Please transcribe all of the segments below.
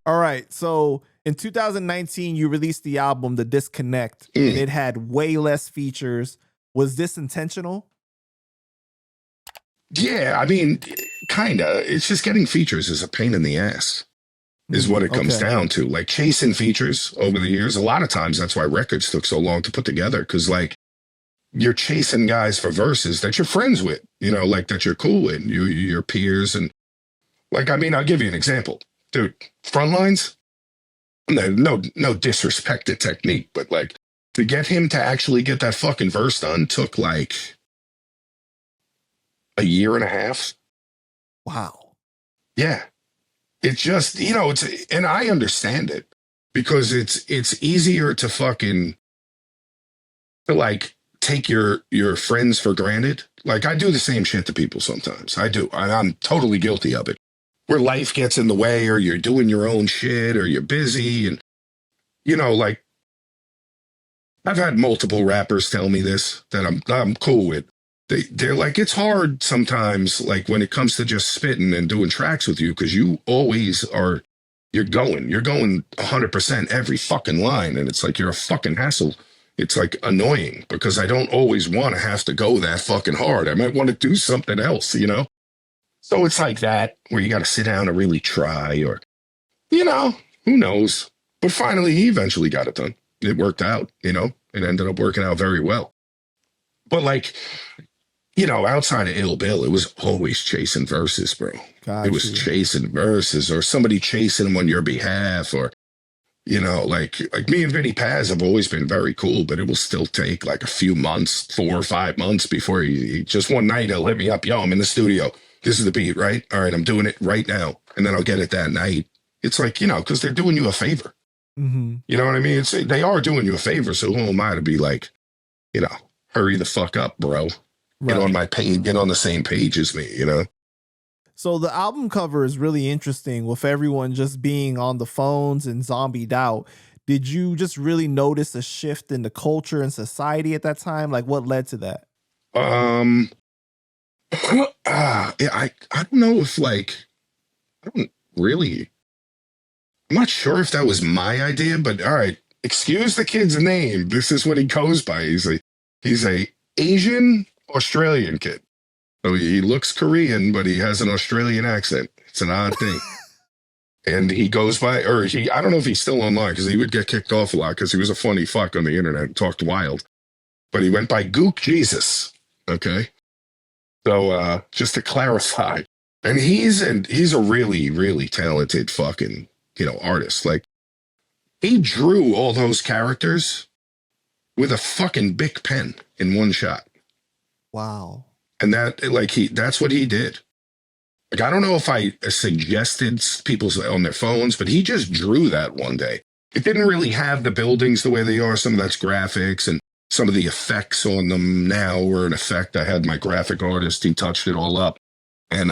All right. So in 2019, you released the album The Disconnect, and it had way less features. Was this intentional? Yeah, I mean, kinda. It's just getting features is a pain in the ass, is what it comes down to. Like chasing features over the years. A lot of times that's why records took so long to put together. Because like you're chasing guys for verses that you're friends with, you know, like that you're cool with, your peers. And like, I mean, I'll give you an example. Dude, Frontlines, no disrespect to Technique, but like to get him to actually get that fucking verse done took like a year and a half. Wow. Yeah. It's just, you know, and I understand it because it's easier to fucking to like take your friends for granted. Like I do the same shit to people sometimes. I do. I'm totally guilty of it. Where life gets in the way or you're doing your own shit or you're busy and you know, like I've had multiple rappers tell me this that I'm cool with. They're like, it's hard sometimes, like when it comes to just spitting and doing tracks with you, because you always are, you're going 100% every fucking line. And it's like, you're a fucking hassle. It's like annoying because I don't always want to have to go that fucking hard. I might want to do something else, you know? So it's like that where you got to sit down and really try or, you know, who knows? But finally, he eventually got it done. It worked out, you know? It ended up working out very well. But like, you know, outside of Ill Bill, it was always chasing verses, bro. It was chasing verses or somebody chasing them on your behalf or, you know, like me and Vinny Paz have always been very cool, but it will still take like a few months, 4 or 5 months before he just one night he'll hit me up. Yo, I'm in the studio. This is the beat, right? All right, I'm doing it right now. And then I'll get it that night. It's like, you know, because they're doing you a favor. Mm-hmm. You know what I mean? They are doing you a favor. So who am I to be like, you know, hurry the fuck up, bro. Get on my page, get on the same page as me, you know? So the album cover is really interesting with everyone just being on the phones and zombied out. Did you just really notice a shift in the culture and society at that time? Like what led to that? I don't know if like, I'm not sure if that was my idea, but all right, excuse the kid's name. This is what he goes by. He's a Asian Australian kid. So he looks Korean, but he has an Australian accent. It's an odd thing. And he goes by, I don't know if he's still online because he would get kicked off a lot because he was a funny fuck on the internet and talked wild. But he went by Gook Jesus. Okay. So just to clarify, and he's a really, really talented fucking, you know, artist. Like he drew all those characters with a fucking Bic pen in one shot. Wow. And that's what he did. Like, I don't know if I suggested people on their phones, but he just drew that one day. It didn't really have the buildings the way they are. Some of that's graphics and some of the effects on them now were an effect. I had my graphic artist. He touched it all up and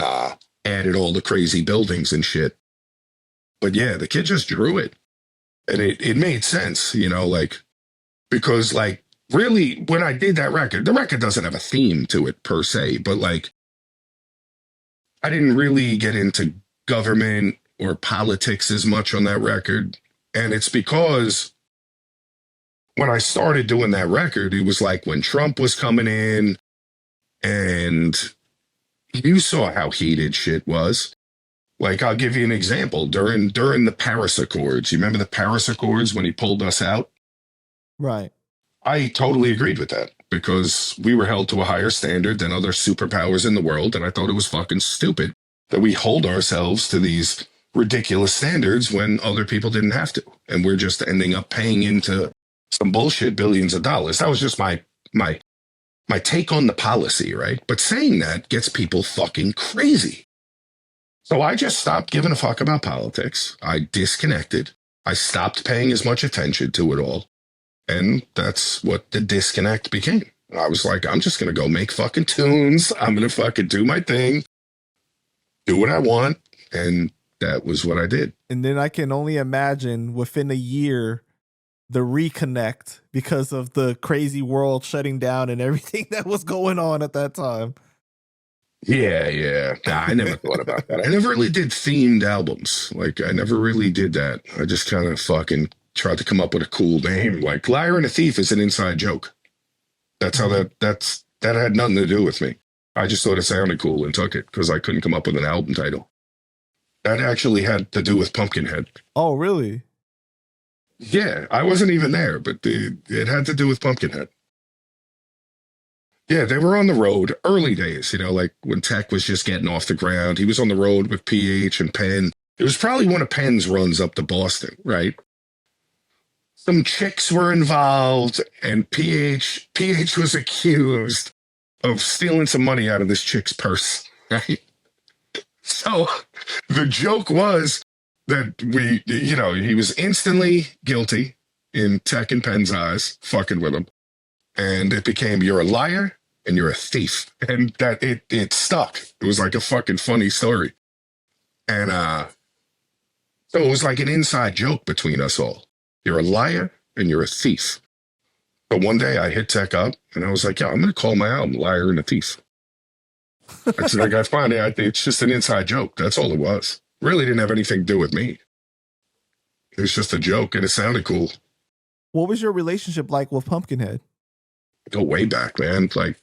added all the crazy buildings and shit. But yeah, the kid just drew it. And it made sense, you know, like, because like, really, when I did that record, the record doesn't have a theme to it per se, but like, I didn't really get into government or politics as much on that record. And it's because when I started doing that record, it was like when Trump was coming in and you saw how heated shit was. Like, I'll give you an example. During the Paris Accords, you remember the Paris Accords when he pulled us out? Right. I totally agreed with that because we were held to a higher standard than other superpowers in the world. And I thought it was fucking stupid that we hold ourselves to these ridiculous standards when other people didn't have to. And we're just ending up paying into some bullshit billions of dollars. That was just my take on the policy, right? But saying that gets people fucking crazy. So I just stopped giving a fuck about politics. I disconnected. I stopped paying as much attention to it all. And that's what the disconnect became. I was like, I'm just going to go make fucking tunes. I'm going to fucking do my thing, do what I want. And that was what I did. And then I can only imagine within a year, the reconnect because of the crazy world shutting down and everything that was going on at that time. Yeah, yeah. Nah, I never thought about that. I never really did themed albums. Like, I never really did that. I just kind of fucking tried to come up with a cool name. Like, Liar and a Thief is an inside joke. That's how Mhm. that had nothing to do with me. I just thought it sounded cool and took it because I couldn't come up with an album title. That actually had to do with Pumpkinhead. Oh, really? Yeah, I wasn't even there, but it had to do with Pumpkinhead. Yeah, they were on the road early days, like when tech was just getting off the ground. He was on the road with PH and Penn. It was probably one of Penn's runs up to Boston, right? Some chicks were involved, and PH was accused of stealing some money out of this chick's purse, right? So the joke was that he was instantly guilty in Tech and Penn's eyes, fucking with him. And it became, you're a liar and you're a thief. And that it stuck. It was like a fucking funny story. And so it was like an inside joke between us all. You're a liar and you're a thief. But one day I hit Tech up and I was like, yeah, I'm going to call my album Liar and a Thief. It's like, I find it, it's just an inside joke. That's all it was. Really didn't have anything to do with me. It was just a joke and it sounded cool. What was your relationship like with Pumpkinhead? Go way back, man. Like,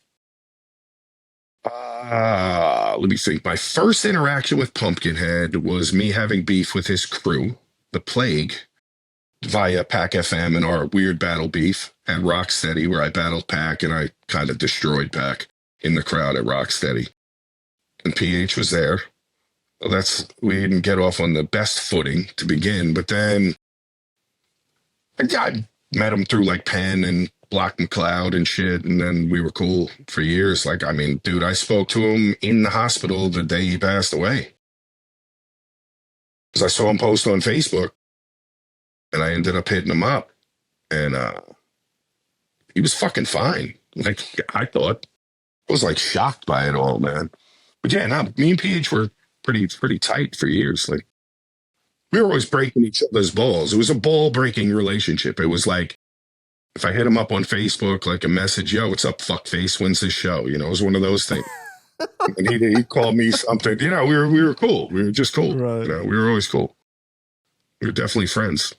let me think. My first interaction with Pumpkinhead was me having beef with his crew, The Plague, via Pac FM and our weird battle beef at Rocksteady, where I battled Pac and I kind of destroyed Pac in the crowd at Rocksteady. And PH was there. Well, we didn't get off on the best footing to begin, but then I met him through like Penn and Block McCloud and shit, and then we were cool for years. Like, I mean, dude, I spoke to him in the hospital the day he passed away. Because I saw him post on Facebook, and I ended up hitting him up, and he was fucking fine. Like, I thought. I was like shocked by it all, man. But yeah, no, me and PH were pretty tight for years. Like, we were always breaking each other's balls. It was a ball breaking relationship. It was like, if I hit him up on Facebook, like a message, yo, what's up, fuckface? When's this show? It was one of those things. And he'd call me something. We were cool. We were just cool. Right. We were always cool. We were definitely friends.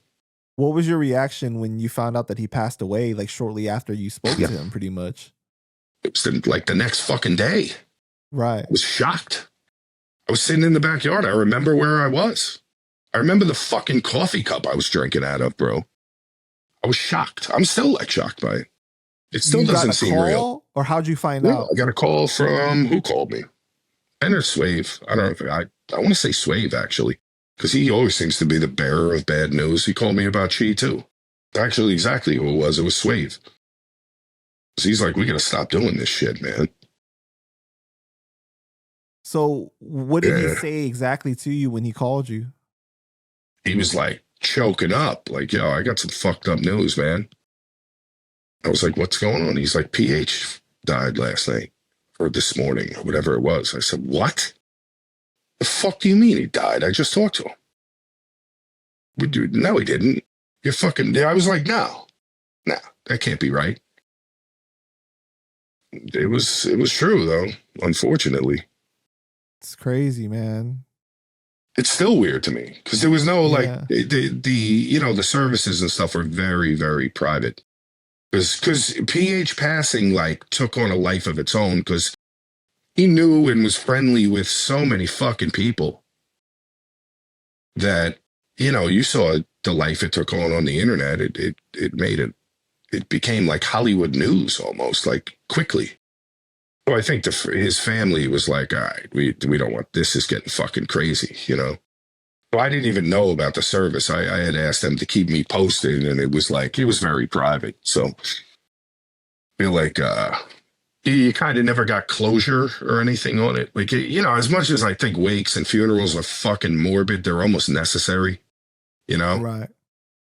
What was your reaction when you found out that he passed away, like shortly after you spoke to him, pretty much? It was like the next fucking day. Right. I was shocked. I was sitting in the backyard. I remember where I was. I remember the fucking coffee cup I was drinking out of, bro. I was shocked. I'm still like shocked by it. It still doesn't seem real. Or how'd you find out? I got a call from, who called me? Ben or Swave. I don't know. I want to say Swave, actually, because he always seems to be the bearer of bad news. He called me about Chi, too. Actually, exactly who it was. It was Swave. So he's like, we got to stop doing this shit, man. So what did he say exactly to you when he called you? He was like choking up, like, yo, I got some fucked up news, man. I was like, what's going on? He's like, PH died last night or this morning or whatever it was. I said, what? The fuck do you mean he died? I just talked to him. No, he didn't. You're fucking, I was like, no, that can't be right. It was true though, unfortunately. It's crazy, man. It's still weird to me because there was no like the services and stuff were very, very private. Because PH passing like took on a life of its own because he knew and was friendly with so many fucking people that, you saw the life it took on the internet. It became like Hollywood news almost, like quickly. So I think his family was like, all right, we don't want this. Is getting fucking crazy, So I didn't even know about the service. I had asked them to keep me posted, and it was very private. So I feel like you kind of never got closure or anything on it. Like, as much as I think wakes and funerals are fucking morbid, they're almost necessary, Right.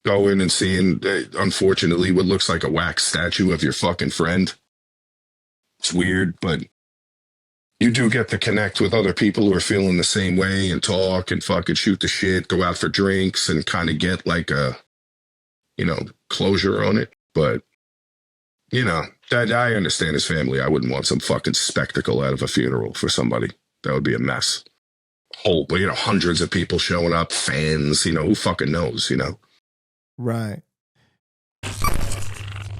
Go in and seeing, unfortunately, what looks like a wax statue of your fucking friend. It's weird, but you do get to connect with other people who are feeling the same way and talk and fucking shoot the shit, go out for drinks and kind of get like a, closure on it. But, That I understand his family. I wouldn't want some fucking spectacle out of a funeral for somebody. That would be a mess. Whole, hundreds of people showing up, fans. Who fucking knows? Right.